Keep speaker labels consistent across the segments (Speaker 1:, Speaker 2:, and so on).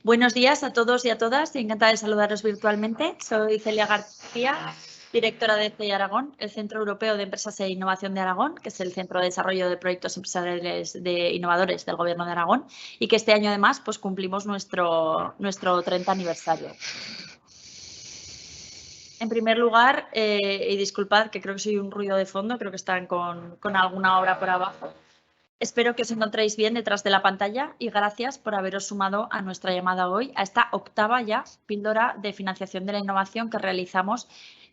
Speaker 1: Buenos días a todos y a todas. Estoy encantada de saludaros virtualmente. Soy Celia García, directora de CEI Aragón, el Centro Europeo de Empresas e Innovación de Aragón, que es el Centro de Desarrollo de Proyectos Empresariales de Innovadores del Gobierno de Aragón, y que este año además pues, cumplimos nuestro 30 aniversario. En primer lugar, y disculpad que creo que soy un ruido de fondo, creo que están con alguna obra por abajo. Espero que os encontréis bien detrás de la pantalla y gracias por haberos sumado a nuestra llamada hoy, a esta octava ya píldora de financiación de la innovación que realizamos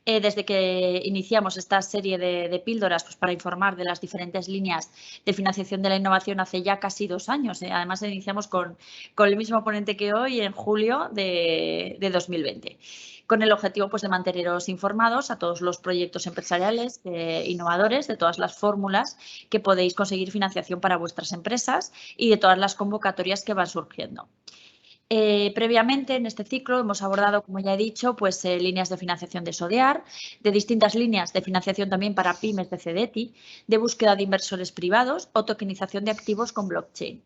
Speaker 1: desde que iniciamos esta serie de píldoras pues, para informar de las diferentes líneas de financiación de la innovación hace ya casi 2 años. Además, iniciamos con el mismo ponente que hoy en julio de 2020 con el objetivo pues, de manteneros informados a todos los proyectos empresariales innovadores, de todas las fórmulas que podéis conseguir financiación para vuestras empresas y de todas las convocatorias que van surgiendo. Previamente, en este ciclo, hemos abordado, como ya he dicho, pues, líneas de financiación de SODEAR, de distintas líneas de financiación también para pymes de CEDETI, de búsqueda de inversores privados o tokenización de activos con blockchain.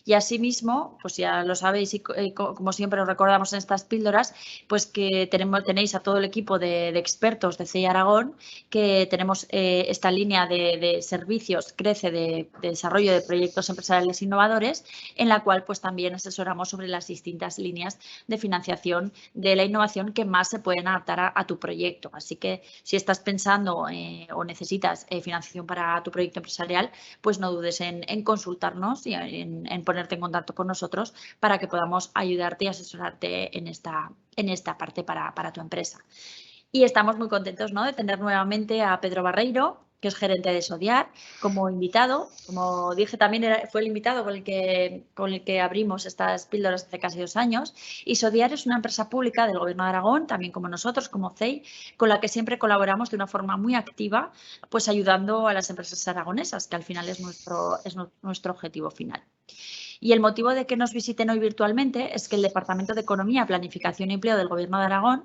Speaker 1: Y asimismo, pues ya lo sabéis y como siempre os recordamos en estas píldoras, pues que tenéis a todo el equipo de expertos de CEI Aragón, que tenemos esta línea de servicios, crece de desarrollo de proyectos empresariales innovadores, en la cual pues también asesoramos sobre las distintas líneas de financiación de la innovación que más se pueden adaptar a tu proyecto. Así que si estás pensando o necesitas financiación para tu proyecto empresarial, pues no dudes en consultarnos y en ponerte en contacto con nosotros para que podamos ayudarte y asesorarte en esta parte para tu empresa. Y estamos muy contentos, ¿no?, de tener nuevamente a Pedro Barreiro, que es gerente de SODEAR, como invitado. Como dije, también fue el invitado con el que abrimos estas píldoras hace casi 2 años. Y SODEAR es una empresa pública del Gobierno de Aragón, también como nosotros, como CEI, con la que siempre colaboramos de una forma muy activa, pues ayudando a las empresas aragonesas, que al final es nuestro objetivo final. Y el motivo de que nos visiten hoy virtualmente es que el Departamento de Economía, Planificación y Empleo del Gobierno de Aragón,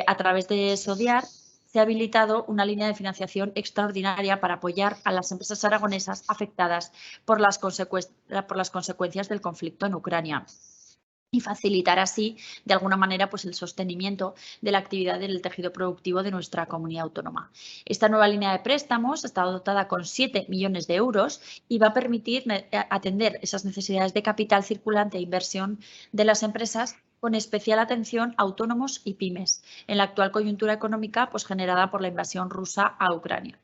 Speaker 1: a través de SODEAR, se ha habilitado una línea de financiación extraordinaria para apoyar a las empresas aragonesas afectadas por las consecuencias del conflicto en Ucrania y facilitar así, de alguna manera, pues el sostenimiento de la actividad del tejido productivo de nuestra comunidad autónoma. Esta nueva línea de préstamos está dotada con 7 millones de euros y va a permitir atender esas necesidades de capital circulante e inversión de las empresas, con especial atención a autónomos y pymes, en la actual coyuntura económica pues, generada por la invasión rusa a Ucrania.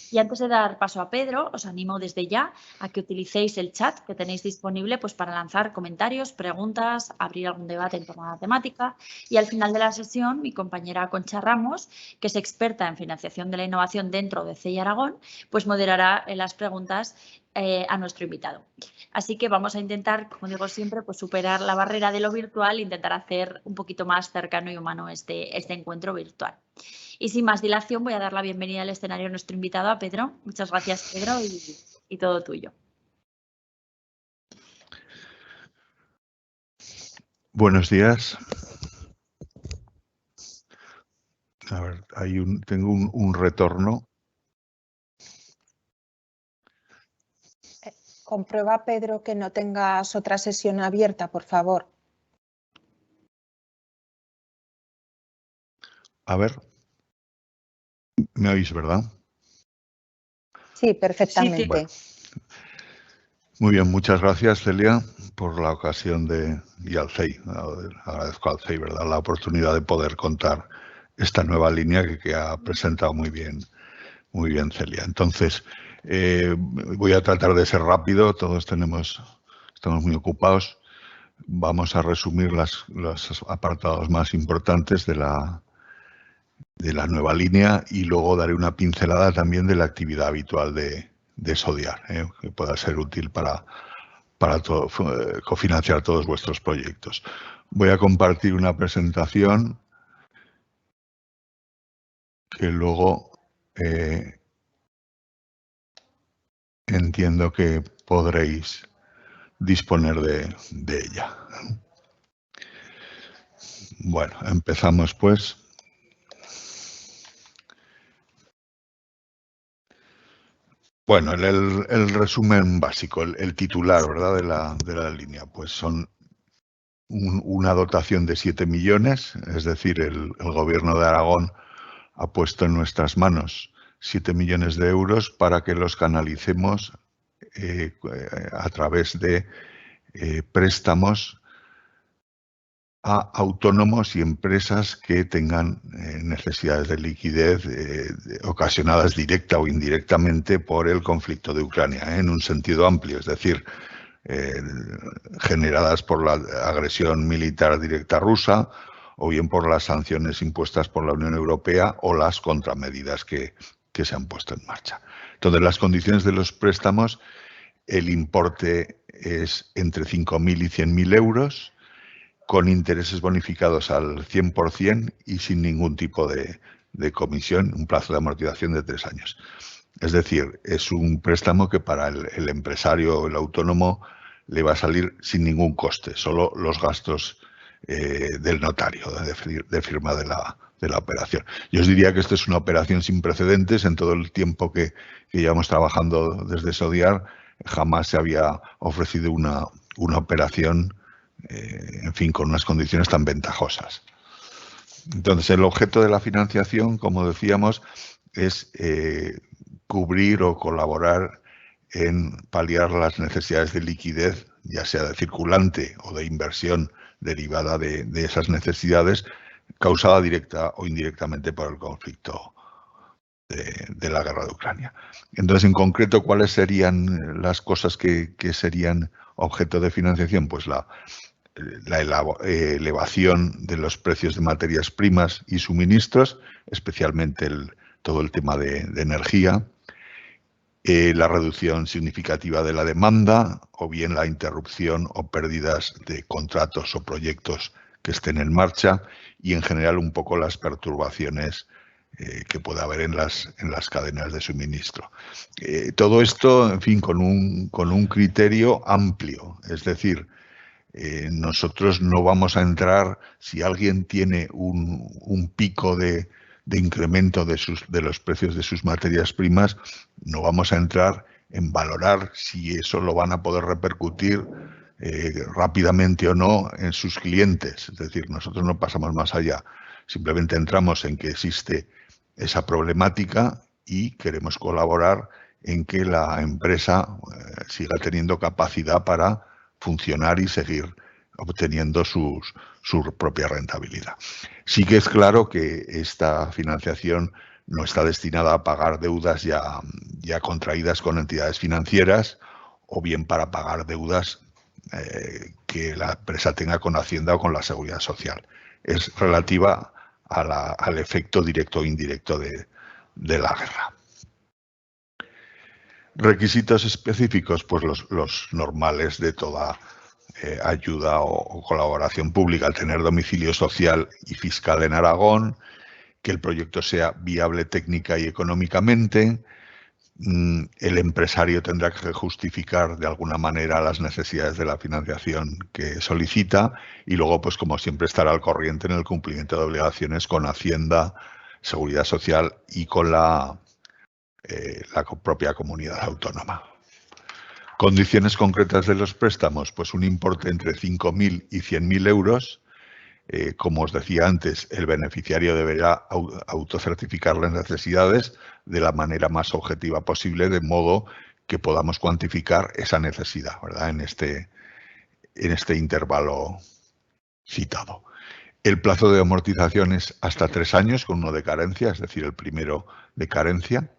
Speaker 1: Y antes de dar paso a Pedro, os animo desde ya a que utilicéis el chat que tenéis disponible pues, para lanzar comentarios, preguntas, abrir algún debate en torno a la temática. Y al final de la sesión, mi compañera Concha Ramos, que es experta en financiación de la innovación dentro de CEI Aragón, pues moderará las preguntas a nuestro invitado. Así que vamos a intentar, como digo siempre, pues superar la barrera de lo virtual e intentar hacer un poquito más cercano y humano este encuentro virtual. Y sin más dilación, voy a dar la bienvenida al escenario a nuestro invitado, a Pedro. Muchas gracias, Pedro, y todo tuyo.
Speaker 2: Buenos días. A ver, tengo un retorno.
Speaker 3: Comprueba, Pedro, que no tengas otra sesión abierta, por favor.
Speaker 2: A ver, ¿me oís, verdad?
Speaker 3: Sí, perfectamente.
Speaker 1: Sí,
Speaker 2: bueno. Muy bien, muchas gracias, Celia, por la ocasión y al CEI. Agradezco al CEI, ¿verdad?, la oportunidad de poder contar esta nueva línea que ha presentado muy bien Celia. Entonces, voy a tratar de ser rápido, estamos muy ocupados. Vamos a resumir los apartados más importantes de la nueva línea y luego daré una pincelada también de la actividad habitual de SODEAR, que pueda ser útil para cofinanciar todos vuestros proyectos. Voy a compartir una presentación que luego entiendo que podréis disponer de ella. Bueno, empezamos pues. Bueno, el resumen básico, el titular, ¿verdad?, de la línea, pues son una dotación de 7 millones, es decir, el Gobierno de Aragón ha puesto en nuestras manos 7 millones de euros para que los canalicemos a través de préstamos a autónomos y empresas que tengan necesidades de liquidez ocasionadas directa o indirectamente por el conflicto de Ucrania, en un sentido amplio, es decir, generadas por la agresión militar directa rusa o bien por las sanciones impuestas por la Unión Europea o las contramedidas que se han puesto en marcha. Entonces, las condiciones de los préstamos, el importe es entre 5.000 y 100.000 euros, con intereses bonificados al 100% y sin ningún tipo de comisión, un plazo de amortización de 3 años. Es decir, es un préstamo que para el empresario o el autónomo le va a salir sin ningún coste, solo los gastos del notario de firma de la operación. Yo os diría que esto es una operación sin precedentes. En todo el tiempo que llevamos trabajando desde Sodiar, jamás se había ofrecido una operación en fin, con unas condiciones tan ventajosas. Entonces, el objeto de la financiación, como decíamos, es cubrir o colaborar en paliar las necesidades de liquidez, ya sea de circulante o de inversión derivada de esas necesidades, causada directa o indirectamente por el conflicto de la guerra de Ucrania. Entonces, en concreto, ¿cuáles serían las cosas que serían objeto de financiación? Pues la elevación de los precios de materias primas y suministros, especialmente todo el tema de energía, la reducción significativa de la demanda o bien la interrupción o pérdidas de contratos o proyectos que estén en marcha y en general un poco las perturbaciones que pueda haber en las cadenas de suministro. Todo esto, en fin, con un criterio amplio, es decir, nosotros no vamos a entrar, si alguien tiene un pico de incremento de los precios de sus materias primas, no vamos a entrar en valorar si eso lo van a poder repercutir rápidamente o no en sus clientes. Es decir, nosotros no pasamos más allá. Simplemente entramos en que existe esa problemática y queremos colaborar en que la empresa siga teniendo capacidad para funcionar y seguir obteniendo su propia rentabilidad. Sí que es claro que esta financiación no está destinada a pagar deudas ya contraídas con entidades financieras o bien para pagar deudas que la empresa tenga con Hacienda o con la Seguridad Social. Es relativa al efecto directo o indirecto de la guerra. Requisitos específicos, pues los normales de toda ayuda o colaboración pública: tener domicilio social y fiscal en Aragón, que el proyecto sea viable técnica y económicamente, el empresario tendrá que justificar de alguna manera las necesidades de la financiación que solicita y luego, pues como siempre, estará al corriente en el cumplimiento de obligaciones con Hacienda, Seguridad Social y con la propia comunidad autónoma. Condiciones concretas de los préstamos, pues un importe entre 5.000 y 100.000 euros. Como os decía antes, el beneficiario deberá autocertificar las necesidades de la manera más objetiva posible, de modo que podamos cuantificar esa necesidad, ¿verdad?, en este intervalo citado. El plazo de amortización es hasta 3 años, con uno de carencia, es decir, el primero de carencia.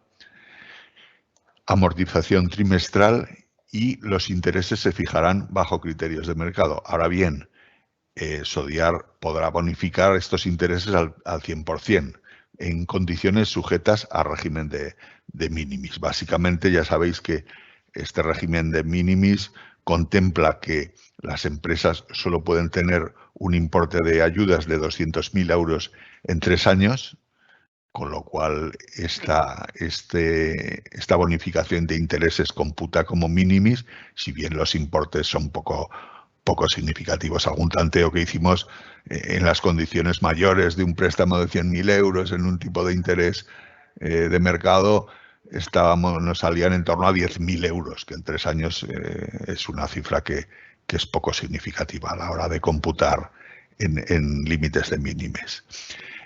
Speaker 2: Amortización trimestral y los intereses se fijarán bajo criterios de mercado. Ahora bien, Sodiar podrá bonificar estos intereses al 100% en condiciones sujetas a régimen de minimis. Básicamente, ya sabéis que este régimen de minimis contempla que las empresas solo pueden tener un importe de ayudas de 200.000 euros en 3 años, con lo cual esta bonificación de intereses computa como minimis, si bien los importes son poco significativos. Algún tanteo que hicimos en las condiciones mayores de un préstamo de 100.000 euros en un tipo de interés de mercado, nos salían en torno a 10.000 euros, que en 3 años es una cifra que es poco significativa a la hora de computar en límites de mínimes.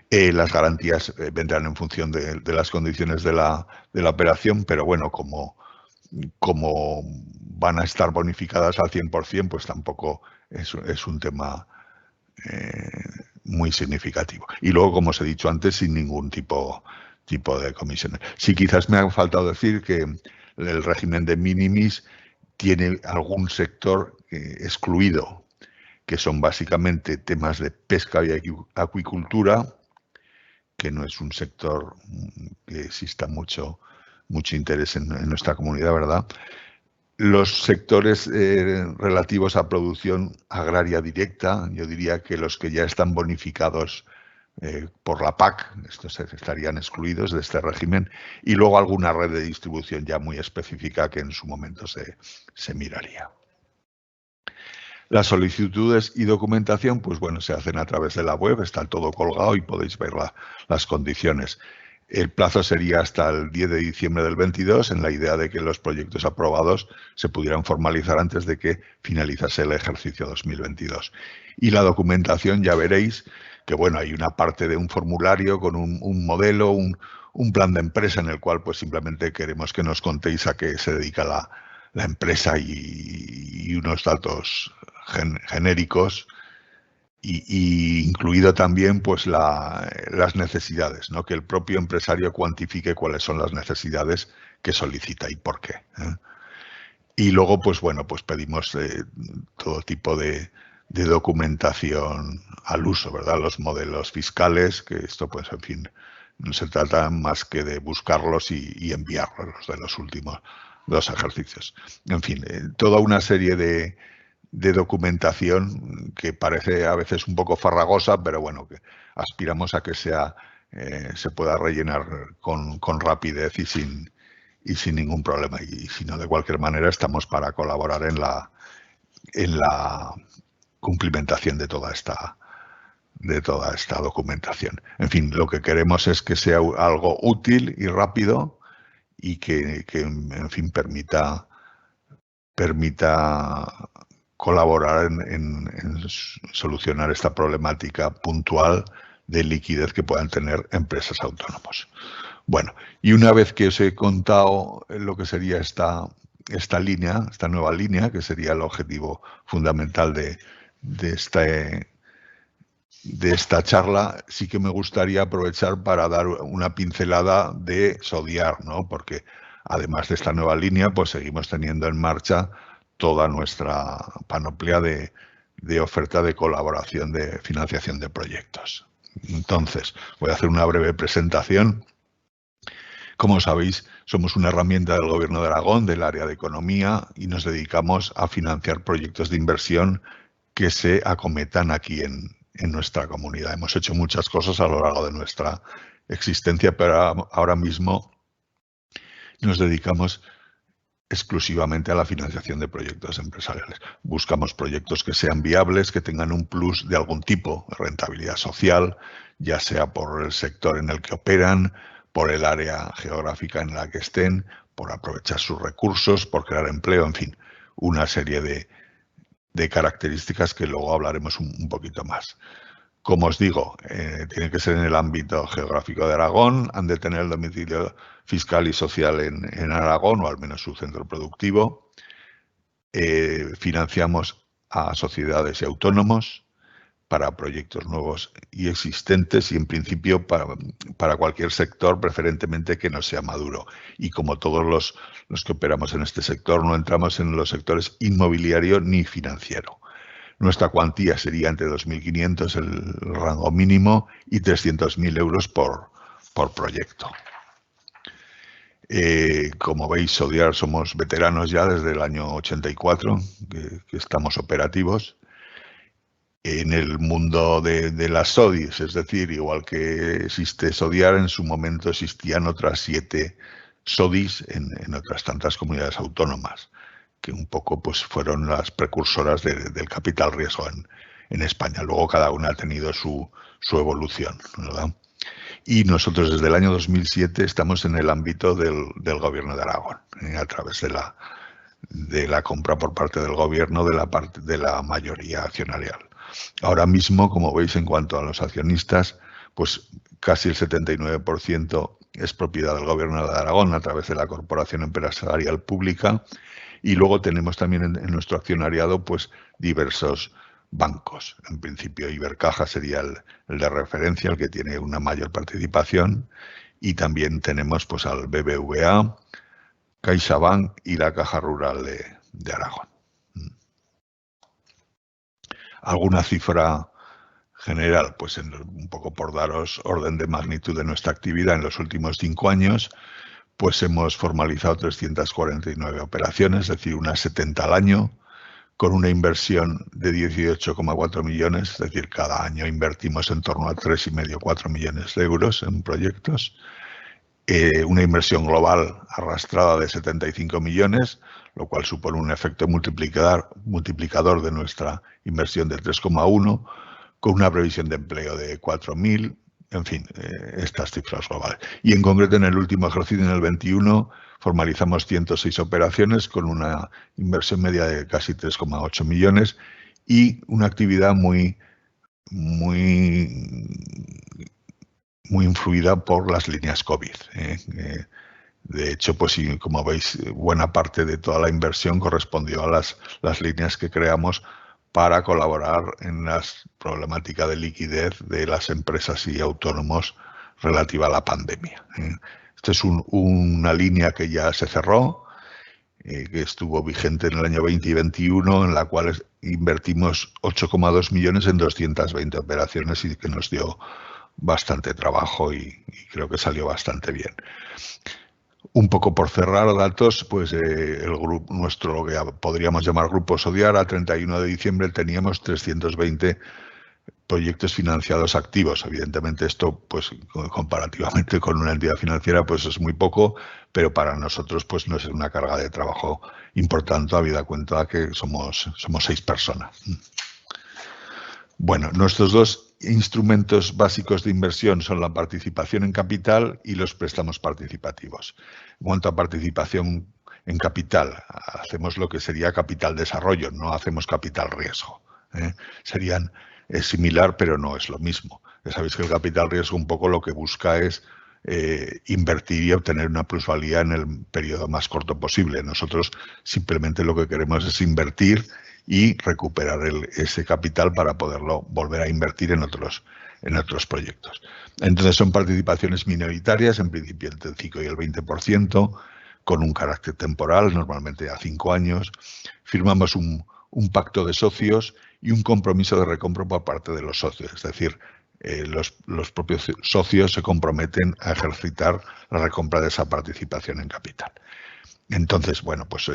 Speaker 2: Las garantías vendrán en función de las condiciones de la operación, pero bueno, como van a estar bonificadas al 100%, pues tampoco es un tema muy significativo. Y luego, como os he dicho antes, sin ningún tipo de comisiones. Sí, quizás me ha faltado decir que el régimen de minimis tiene algún sector excluido, que son básicamente temas de pesca y acuicultura, que no es un sector que exista mucho interés en nuestra comunidad, ¿verdad? Los sectores relativos a producción agraria directa, yo diría que los que ya están bonificados por la PAC, estos estarían excluidos de este régimen, y luego alguna red de distribución ya muy específica que en su momento se miraría. Las solicitudes y documentación, pues bueno, se hacen a través de la web, está todo colgado y podéis ver las condiciones. El plazo sería hasta el 10 de diciembre del 22, en la idea de que los proyectos aprobados se pudieran formalizar antes de que finalizase el ejercicio 2022. Y la documentación, ya veréis que bueno, hay una parte de un formulario con un modelo, un plan de empresa en el cual pues simplemente queremos que nos contéis a qué se dedica la empresa y unos datos genéricos. Y incluido también pues las necesidades, ¿no? Que el propio empresario cuantifique cuáles son las necesidades que solicita y por qué. Y luego pues bueno, pues pedimos todo tipo de documentación al uso, ¿verdad? Los modelos fiscales, que esto pues en fin, no se trata más que de buscarlos y enviarlos, los de los últimos 2 ejercicios. En fin, toda una serie de documentación que parece a veces un poco farragosa, pero bueno, que aspiramos a que se pueda rellenar con rapidez y sin ningún problema. Y si no, de cualquier manera, estamos para colaborar en la cumplimentación de toda esta documentación. En fin, lo que queremos es que sea algo útil y rápido y que en fin, permita colaborar en solucionar esta problemática puntual de liquidez que puedan tener empresas autónomos. Bueno, y una vez que os he contado lo que sería esta nueva línea, que sería el objetivo fundamental de esta charla, sí que me gustaría aprovechar para dar una pincelada de Sodiar, ¿no? Porque además de esta nueva línea, pues seguimos teniendo en marcha toda nuestra panoplia de oferta de colaboración de financiación de proyectos. Entonces, voy a hacer una breve presentación. Como sabéis, somos una herramienta del Gobierno de Aragón, del área de economía, y nos dedicamos a financiar proyectos de inversión que se acometan aquí en nuestra comunidad. Hemos hecho muchas cosas a lo largo de nuestra existencia, pero ahora mismo nos dedicamos exclusivamente a la financiación de proyectos empresariales. Buscamos proyectos que sean viables, que tengan un plus de algún tipo, rentabilidad social, ya sea por el sector en el que operan, por el área geográfica en la que estén, por aprovechar sus recursos, por crear empleo, en fin, una serie de características que luego hablaremos un poquito más. Como os digo, tiene que ser en el ámbito geográfico de Aragón, han de tener el domicilio fiscal y social en Aragón, o al menos su centro productivo. Financiamos a sociedades y autónomos para proyectos nuevos y existentes y, en principio, para cualquier sector, preferentemente que no sea maduro. Y como todos los que operamos en este sector, no entramos en los sectores inmobiliario ni financiero. Nuestra cuantía sería entre 2.500 el rango mínimo y 300.000 euros por proyecto. Como veis, Sodiar somos veteranos ya desde el año 84, que estamos operativos. En el mundo de las SODIs, es decir, igual que existe Sodiar, en su momento existían otras 7 SODIs en otras tantas comunidades autónomas, que un poco pues fueron las precursoras del capital riesgo en España. Luego cada una ha tenido su evolución, ¿verdad? Y nosotros desde el año 2007 estamos en el ámbito del Gobierno de Aragón, a través de de la compra por parte del gobierno de la mayoría accionarial. Ahora mismo, como veis, en cuanto a los accionistas, pues casi el 79% es propiedad del Gobierno de Aragón a través de la Corporación Empresarial Pública, y luego tenemos también en nuestro accionariado pues diversos bancos. En principio Ibercaja sería el de referencia, el que tiene una mayor participación, y también tenemos pues al BBVA, CaixaBank y la Caja Rural de Aragón. ¿Alguna cifra general? Pues un poco por daros orden de magnitud de nuestra actividad en los últimos 5 años, pues hemos formalizado 349 operaciones, es decir, unas 70 al año, con una inversión de 18,4 millones, es decir, cada año invertimos en torno a 3,5 – 4 millones de euros en proyectos. Una inversión global arrastrada de 75 millones, lo cual supone un efecto multiplicador de nuestra inversión de 3,1, con una previsión de empleo de 4.000, en fin, estas cifras globales. Y en concreto, en el último ejercicio, en el 21, formalizamos 106 operaciones con una inversión media de casi 3,8 millones y una actividad muy influida por las líneas COVID. De hecho, pues como veis, buena parte de toda la inversión correspondió a las líneas que creamos para colaborar en la problemática de liquidez de las empresas y autónomos relativa a la pandemia. Esta es una línea que ya se cerró, que estuvo vigente en el año 20 y 21, en la cual invertimos 8,2 millones en 220 operaciones y que nos dio bastante trabajo y creo que salió bastante bien. Un poco por cerrar datos, pues el grupo nuestro, lo que podríamos llamar Grupo Sodiar, a 31 de diciembre teníamos 320 proyectos financiados activos. Evidentemente esto, pues comparativamente con una entidad financiera, pues es muy poco, pero para nosotros pues no es una carga de trabajo importante, habida cuenta que somos 6 personas. Bueno, nuestros dos instrumentos básicos de inversión son la participación en capital y los préstamos participativos. En cuanto a participación en capital, hacemos lo que sería capital desarrollo, no hacemos capital riesgo. Es similar, pero no es lo mismo. Ya sabéis que el capital riesgo un poco lo que busca es invertir y obtener una plusvalía en el periodo más corto posible. Nosotros simplemente lo que queremos es invertir y recuperar ese capital para poderlo volver a invertir en otros proyectos. Entonces son participaciones minoritarias, en principio entre el 5 y el 20%, con un carácter temporal, normalmente a 5 años. Firmamos un pacto de socios y un compromiso de recompra por parte de los socios, es decir, los propios socios se comprometen a ejercitar la recompra de esa participación en capital. Entonces, bueno, pues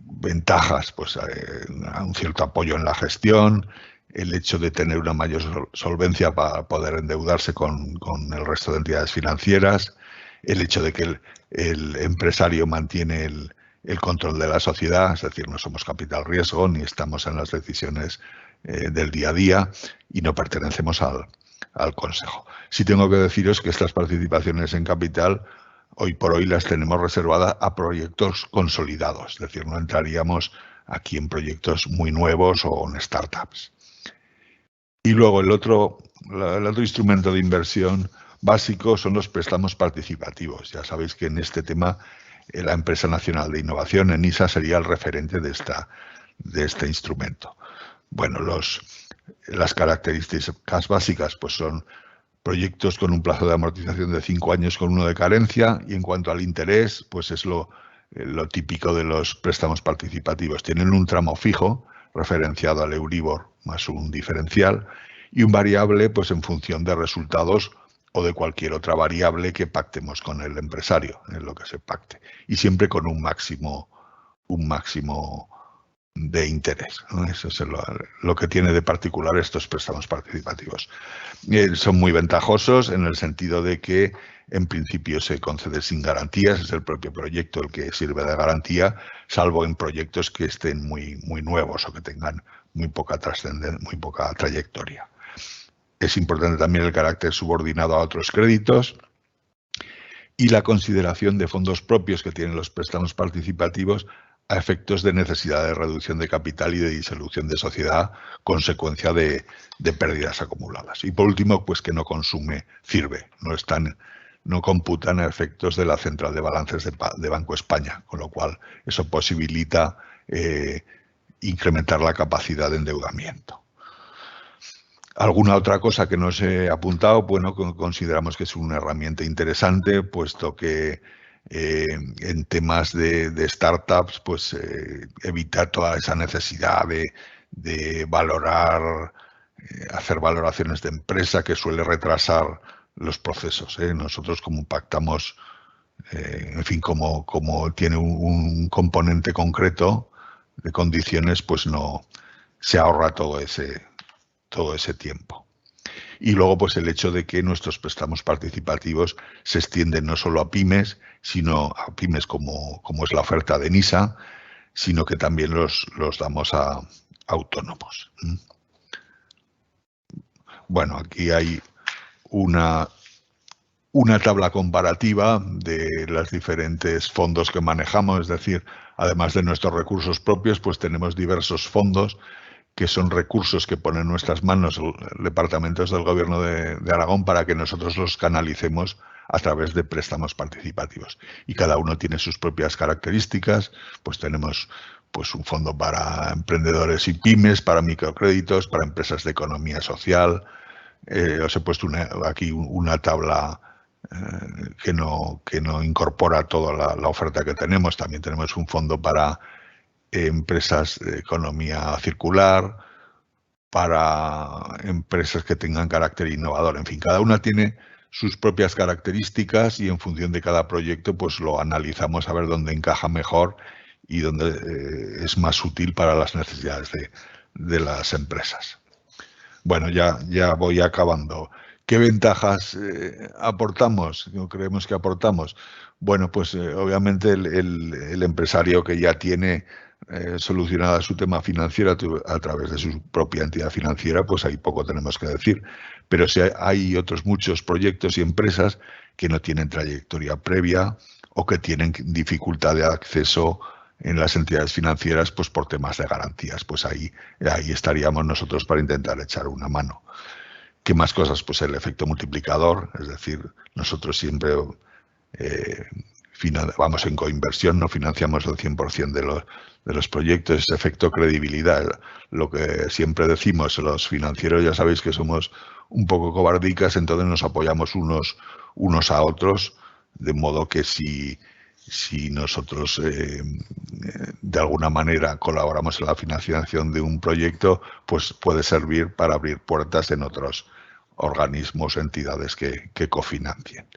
Speaker 2: ventajas, pues un cierto apoyo en la gestión, el hecho de tener una mayor solvencia para poder endeudarse con el resto de entidades financieras, el hecho de que el empresario mantiene el control de la sociedad, es decir, no somos capital riesgo ni estamos en las decisiones del día a día y no pertenecemos al Consejo. Sí tengo que deciros que estas participaciones en capital hoy por hoy las tenemos reservadas a proyectos consolidados, es decir, no entraríamos aquí en proyectos muy nuevos o en startups. Y luego el otro instrumento de inversión básico son los préstamos participativos. Ya sabéis que en este tema la Empresa Nacional de Innovación, ENISA, sería el referente de este instrumento. Bueno, las características básicas pues son proyectos con un plazo de amortización de 5 años con 1 de carencia, y en cuanto al interés, pues es lo típico de los préstamos participativos. Tienen un tramo fijo referenciado al Euribor más un diferencial y un variable pues en función de resultados o de cualquier otra variable que pactemos con el empresario, en lo que se pacte, y siempre con un máximo de interés, ¿no? Eso es lo que tiene de particular estos préstamos participativos. Son muy ventajosos en el sentido de que en principio se concede sin garantías, es el propio proyecto el que sirve de garantía, salvo en proyectos que estén muy nuevos o que tengan muy poca trascendencia, muy poca trayectoria. Es importante también el carácter subordinado a otros créditos y la consideración de fondos propios que tienen los préstamos participativos a efectos de necesidad de reducción de capital y de disolución de sociedad, consecuencia de pérdidas acumuladas. Y por último, pues que no consume CIRBE, no computan a efectos de la central de balances de Banco España, con lo cual eso posibilita incrementar la capacidad de endeudamiento. Alguna otra cosa que no os he apuntado, bueno, consideramos que es una herramienta interesante, puesto que en temas de startups, pues evitar toda esa necesidad de valorar, hacer valoraciones de empresa que suele retrasar los procesos. Nosotros, como pactamos, en fin, como tiene un componente concreto de condiciones, pues no se ahorra todo ese tiempo. Y luego, pues el hecho de que nuestros préstamos participativos se extienden no solo a pymes, sino a pymes como es la oferta de NISA, sino que también los damos a autónomos. Bueno, aquí hay una tabla comparativa de los diferentes fondos que manejamos, es decir, además de nuestros recursos propios, pues tenemos diversos fondos que son recursos que ponen en nuestras manos departamentos del Gobierno de Aragón para que nosotros los canalicemos a través de préstamos participativos. Y cada uno tiene sus propias características, pues tenemos pues un fondo para emprendedores y pymes, para microcréditos, para empresas de economía social. Os he puesto aquí una tabla que no incorpora toda la oferta que tenemos. También tenemos un fondo para empresas de economía circular, para empresas que tengan carácter innovador. En fin, cada una tiene sus propias características y en función de cada proyecto pues lo analizamos a ver dónde encaja mejor y dónde es más útil para las necesidades de las empresas. Bueno, ya voy acabando. ¿Qué ventajas aportamos? ¿Creemos que aportamos? Bueno, pues obviamente el empresario que ya tiene solucionada su tema financiero a través de su propia entidad financiera, pues ahí poco tenemos que decir. Pero si hay otros muchos proyectos y empresas que no tienen trayectoria previa o que tienen dificultad de acceso en las entidades financieras, pues por temas de garantías, pues ahí estaríamos nosotros para intentar echar una mano. ¿Qué más cosas? Pues el efecto multiplicador, es decir, nosotros siempre vamos en coinversión, no financiamos el 100% de los proyectos, ese efecto credibilidad, lo que siempre decimos, los financieros ya sabéis que somos un poco cobardicas, entonces nos apoyamos unos a otros, de modo que si nosotros de alguna manera colaboramos en la financiación de un proyecto, pues puede servir para abrir puertas en otros organismos, entidades que cofinancien.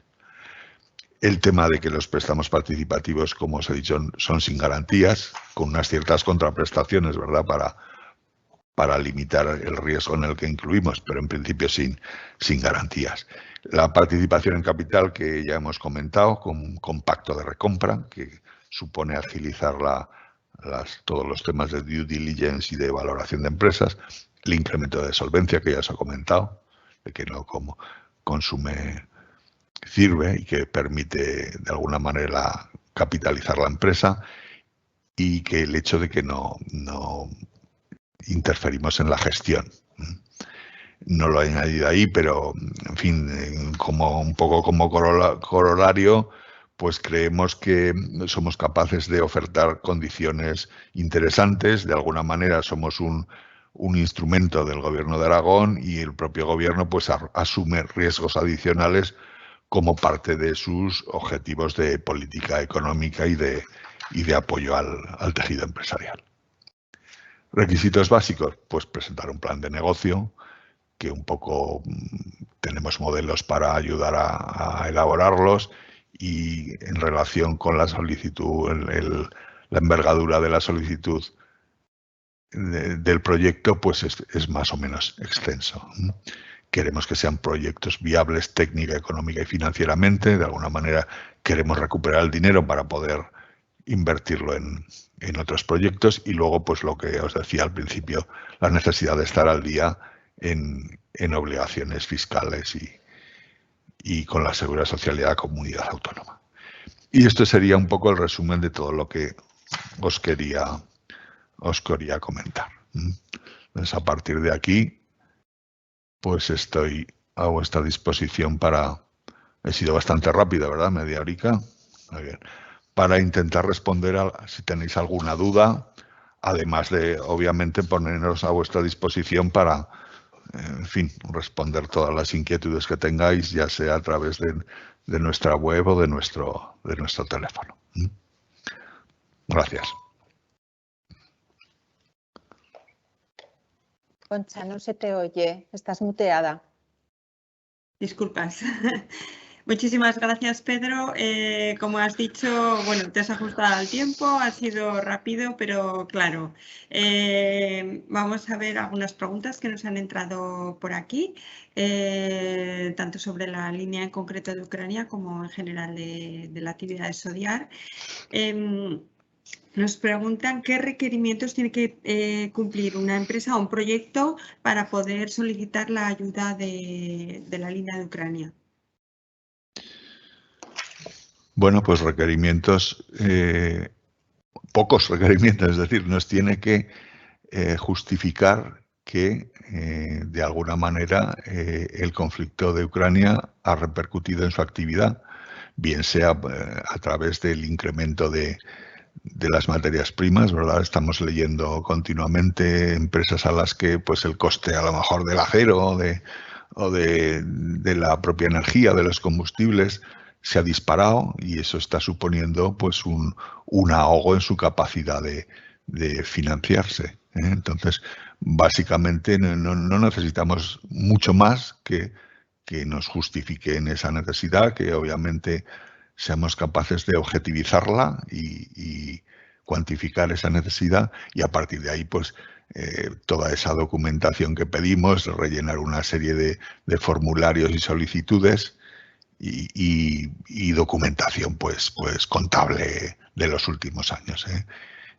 Speaker 2: El tema de que los préstamos participativos, como os he dicho, son sin garantías, con unas ciertas contraprestaciones, ¿verdad?, para limitar el riesgo en el que incluimos, pero en principio sin garantías. La participación en capital, que ya hemos comentado, con pacto de recompra, que supone agilizar todos los temas de due diligence y de valoración de empresas. El incremento de solvencia, que ya os he comentado, de que no consume CIRBE y que permite de alguna manera capitalizar la empresa, y que el hecho de que no interferimos en la gestión. No lo he añadido ahí, pero en fin, como un poco como corolario, pues creemos que somos capaces de ofertar condiciones interesantes. De alguna manera somos un instrumento del Gobierno de Aragón, y el propio Gobierno pues asume riesgos adicionales como parte de sus objetivos de política económica y de apoyo al tejido empresarial. Requisitos básicos, pues presentar un plan de negocio, que un poco tenemos modelos para ayudar a elaborarlos, y en relación con la solicitud, la envergadura de la solicitud del proyecto, pues es más o menos extenso. Queremos que sean proyectos viables técnica, económica y financieramente. De alguna manera queremos recuperar el dinero para poder invertirlo en otros proyectos, y luego, pues lo que os decía al principio, la necesidad de estar al día en obligaciones fiscales y con la Seguridad Social de la comunidad autónoma. Y esto sería un poco el resumen de todo lo que os quería comentar. Entonces, a partir de aquí, pues estoy a vuestra disposición para... He sido bastante rápido, ¿verdad? Media horica. Muy bien. Para intentar responder si tenéis alguna duda, además de, obviamente, ponernos a vuestra disposición para, en fin, responder todas las inquietudes que tengáis, ya sea a través de nuestra web o de nuestro teléfono. Gracias.
Speaker 3: Concha, no se te oye, estás muteada.
Speaker 4: Disculpas. Muchísimas gracias, Pedro. Como has dicho, bueno, te has ajustado al tiempo, ha sido rápido, pero claro. Vamos a ver algunas preguntas que nos han entrado por aquí, tanto sobre la línea en concreto de Ucrania como en general de la actividad de SODIAR. Nos preguntan qué requerimientos tiene que cumplir una empresa o un proyecto para poder solicitar la ayuda de la línea de Ucrania.
Speaker 2: Bueno, pues requerimientos, pocos requerimientos, es decir, nos tiene que justificar que de alguna manera el conflicto de Ucrania ha repercutido en su actividad, bien sea a través del incremento de las materias primas, ¿verdad? Estamos leyendo continuamente empresas a las que pues el coste a lo mejor del acero o de la propia energía, de los combustibles, se ha disparado y eso está suponiendo pues un ahogo en su capacidad de financiarse, ¿eh? Entonces, básicamente no necesitamos mucho más que nos justifiquen esa necesidad, que obviamente seamos capaces de objetivizarla y cuantificar esa necesidad y a partir de ahí pues toda esa documentación que pedimos, rellenar una serie de formularios y solicitudes y documentación pues contable de los últimos años, ¿eh?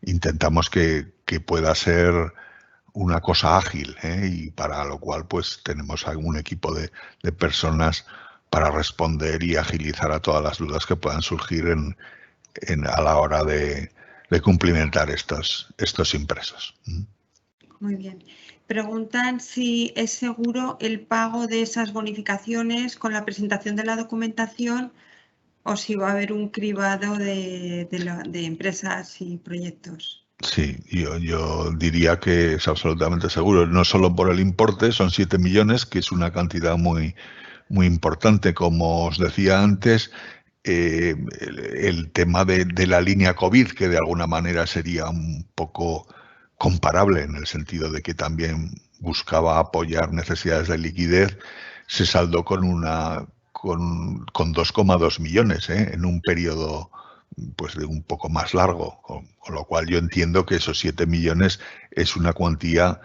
Speaker 2: Intentamos que pueda ser una cosa ágil, ¿eh? Y para lo cual pues tenemos algún equipo de personas para responder y agilizar a todas las dudas que puedan surgir a la hora de cumplimentar estos impresos.
Speaker 4: Muy bien. Preguntan si es seguro el pago de esas bonificaciones con la presentación de la documentación o si va a haber un cribado de empresas y proyectos.
Speaker 2: Sí, yo diría que es absolutamente seguro, no solo por el importe, son 7 millones, que es una cantidad muy importante, como os decía antes. El tema de la línea COVID, que de alguna manera sería un poco comparable en el sentido de que también buscaba apoyar necesidades de liquidez, se saldó con 2,2 millones, ¿eh? En un periodo pues de un poco más largo, con lo cual yo entiendo que esos 7 millones es una cuantía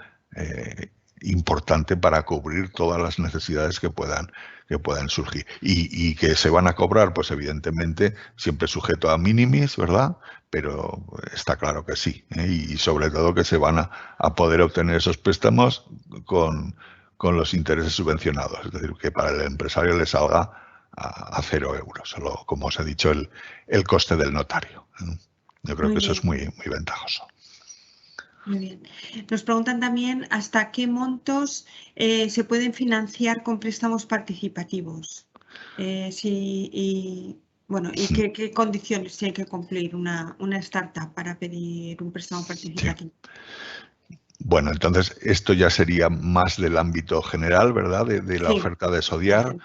Speaker 2: importante para cubrir todas las necesidades que puedan surgir. Y que se van a cobrar, pues evidentemente siempre sujeto a minimis, ¿verdad? Pero está claro que sí, ¿eh? Y sobre todo que se van a poder obtener esos préstamos con los intereses subvencionados, es decir, que para el empresario le salga a 0 euros, solo como os he dicho el coste del notario, ¿eh? Yo creo que eso es muy ventajoso.
Speaker 4: Muy bien. Nos preguntan también hasta qué montos se pueden financiar con préstamos participativos. ¿Qué condiciones tiene que cumplir una startup para pedir un préstamo participativo?
Speaker 2: Sí. Bueno, entonces esto ya sería más del ámbito general, ¿verdad? De la oferta de SODIAR,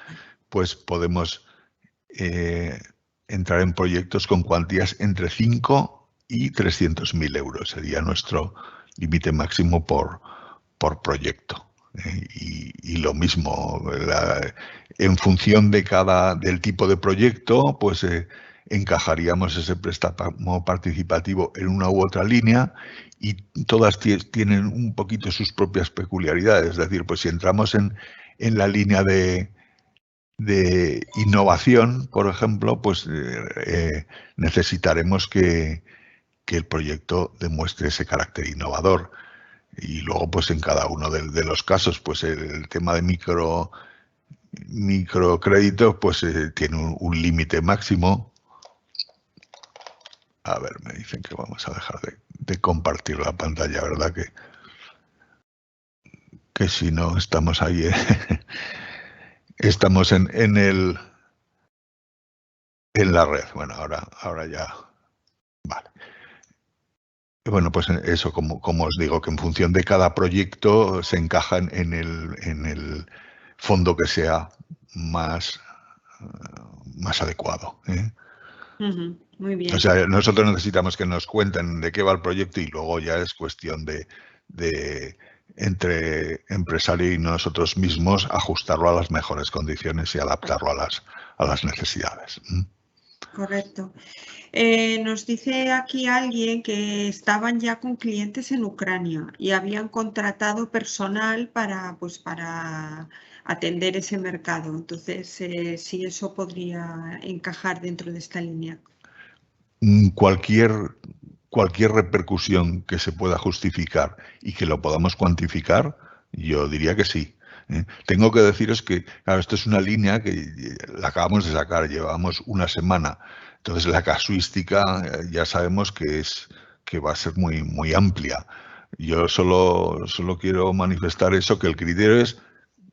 Speaker 2: pues podemos entrar en proyectos con cuantías entre 5 y 300.000 euros. Sería nuestro límite máximo por proyecto. Y lo mismo, en función del tipo de proyecto, pues encajaríamos ese préstamo participativo en una u otra línea y todas tienen un poquito sus propias peculiaridades. Es decir, pues si entramos en la línea de innovación, por ejemplo, pues necesitaremos que el proyecto demuestre ese carácter innovador. Y luego, pues en cada uno de los casos, pues el tema de microcréditos, pues tiene un límite máximo. A ver, me dicen que vamos a dejar de compartir la pantalla, ¿verdad? Que si no estamos ahí, estamos en la red. Bueno, ahora ya. Vale. Bueno, pues eso, como os digo, que en función de cada proyecto se encajan en el fondo que sea más adecuado, ¿eh?
Speaker 4: Muy bien.
Speaker 2: O sea, nosotros necesitamos que nos cuenten de qué va el proyecto y luego ya es cuestión de entre empresario y nosotros mismos ajustarlo a las mejores condiciones y adaptarlo a las necesidades.
Speaker 4: Correcto. Nos dice aquí alguien que estaban ya con clientes en Ucrania y habían contratado personal para atender ese mercado. Entonces, si eso podría encajar dentro de esta línea.
Speaker 2: Cualquier repercusión que se pueda justificar y que lo podamos cuantificar, yo diría que sí. Tengo que deciros que, claro, esto es una línea que la acabamos de sacar, llevamos una semana. Entonces la casuística ya sabemos que va a ser muy amplia. Yo solo quiero manifestar eso, que el criterio es,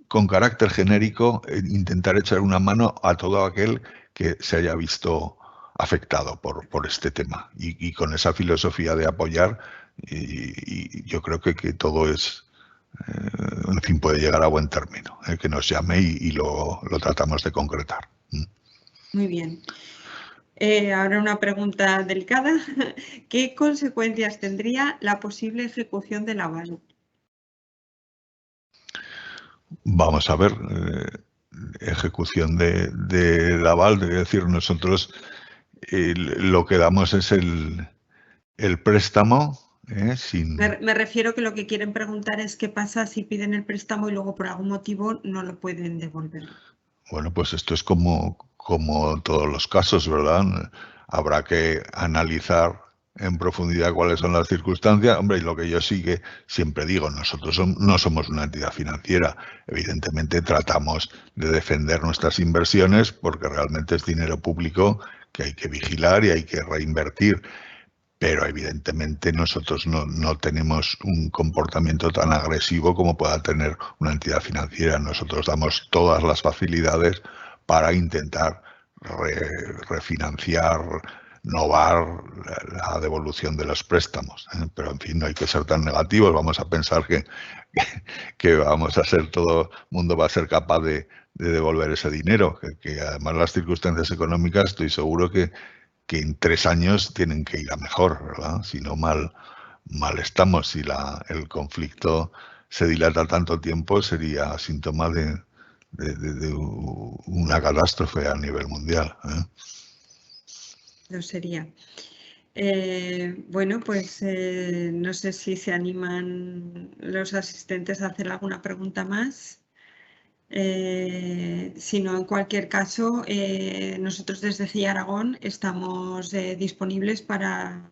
Speaker 2: con carácter genérico, intentar echar una mano a todo aquel que se haya visto afectado por este tema. Y con esa filosofía de apoyar, y yo creo que todo es, en fin, puede llegar a buen término. Que nos llame y lo tratamos de concretar.
Speaker 4: Muy bien. Ahora una pregunta delicada. ¿Qué consecuencias tendría la posible ejecución del aval?
Speaker 2: Vamos a ver, ejecución del aval, es decir, nosotros lo que damos es el préstamo.
Speaker 4: Me refiero que lo que quieren preguntar es qué pasa si piden el préstamo y luego por algún motivo no lo pueden devolver.
Speaker 2: Bueno, pues esto es como todos los casos, ¿verdad? Habrá que analizar en profundidad cuáles son las circunstancias. Hombre, y lo que yo sí que siempre digo, nosotros no somos una entidad financiera. Evidentemente tratamos de defender nuestras inversiones porque realmente es dinero público que hay que vigilar y hay que reinvertir. Pero evidentemente nosotros no tenemos un comportamiento tan agresivo como pueda tener una entidad financiera. Nosotros damos todas las facilidades para intentar refinanciar, novar la devolución de los préstamos. Pero, en fin, no hay que ser tan negativos. Vamos a pensar que vamos a ser, todo el mundo va a ser capaz de devolver ese dinero, que además las circunstancias económicas estoy seguro que en 3 años tienen que ir a mejor, ¿verdad? Si no, mal estamos. Si el conflicto se dilata tanto tiempo, sería síntoma de una catástrofe a nivel mundial.
Speaker 4: Lo sería. Bueno, pues no sé si se animan los asistentes a hacer alguna pregunta más. Si no, en cualquier caso, nosotros desde CIA Aragón estamos disponibles para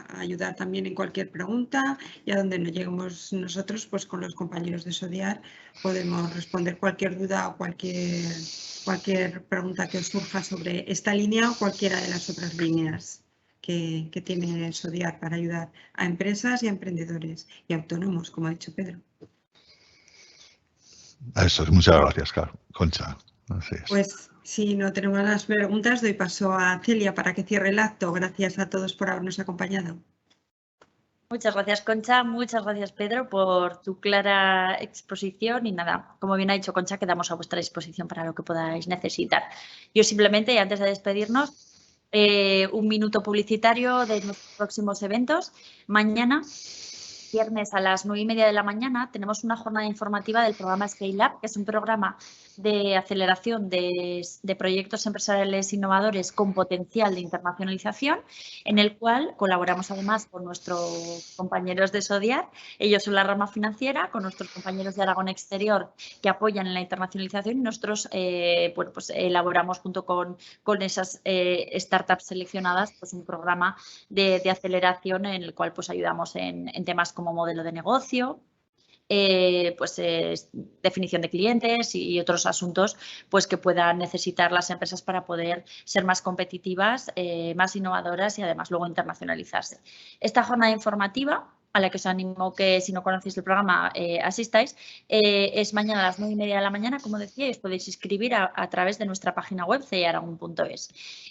Speaker 4: ayudar también en cualquier pregunta, y a donde no lleguemos nosotros, pues con los compañeros de SODIAR podemos responder cualquier duda o cualquier pregunta que os surja sobre esta línea o cualquiera de las otras líneas que tiene SODIAR para ayudar a empresas y a emprendedores y autónomos, como ha dicho Pedro.
Speaker 2: Eso, muchas gracias, Concha. Así es.
Speaker 4: Pues si no tenemos las preguntas, doy paso a Celia para que cierre el acto. Gracias a todos por habernos acompañado.
Speaker 1: Muchas gracias, Concha. Muchas gracias, Pedro, por tu clara exposición. Y nada, como bien ha dicho Concha, quedamos a vuestra disposición para lo que podáis necesitar. Yo simplemente, y antes de despedirnos, un minuto publicitario de nuestros próximos eventos. Mañana, viernes a las 9:30 de la mañana, tenemos una jornada informativa del programa Scale Up, que es un programa de aceleración de proyectos empresariales innovadores con potencial de internacionalización, en el cual colaboramos además con nuestros compañeros de SODIAR. Ellos son la rama financiera, con nuestros compañeros de Aragón Exterior que apoyan en la internacionalización, y nosotros pues elaboramos junto con esas startups seleccionadas pues un programa de aceleración en el cual pues ayudamos en temas como modelo de negocio, definición de clientes y otros asuntos pues, que puedan necesitar las empresas para poder ser más competitivas, más innovadoras y además luego internacionalizarse. Esta jornada informativa, a la que os animo que si no conocéis el programa asistáis, es mañana a las 9:30 de la mañana, como decía, y os podéis inscribir a través de nuestra página web cearagun.es.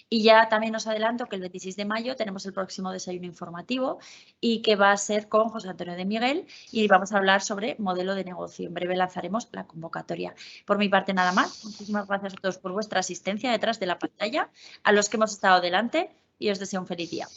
Speaker 1: Y ya también os adelanto que el 26 de mayo tenemos el próximo desayuno informativo y que va a ser con José Antonio de Miguel y vamos a hablar sobre modelo de negocio. En breve lanzaremos la convocatoria. Por mi parte nada más. Muchísimas gracias a todos por vuestra asistencia detrás de la pantalla, a los que hemos estado delante y os deseo un feliz día.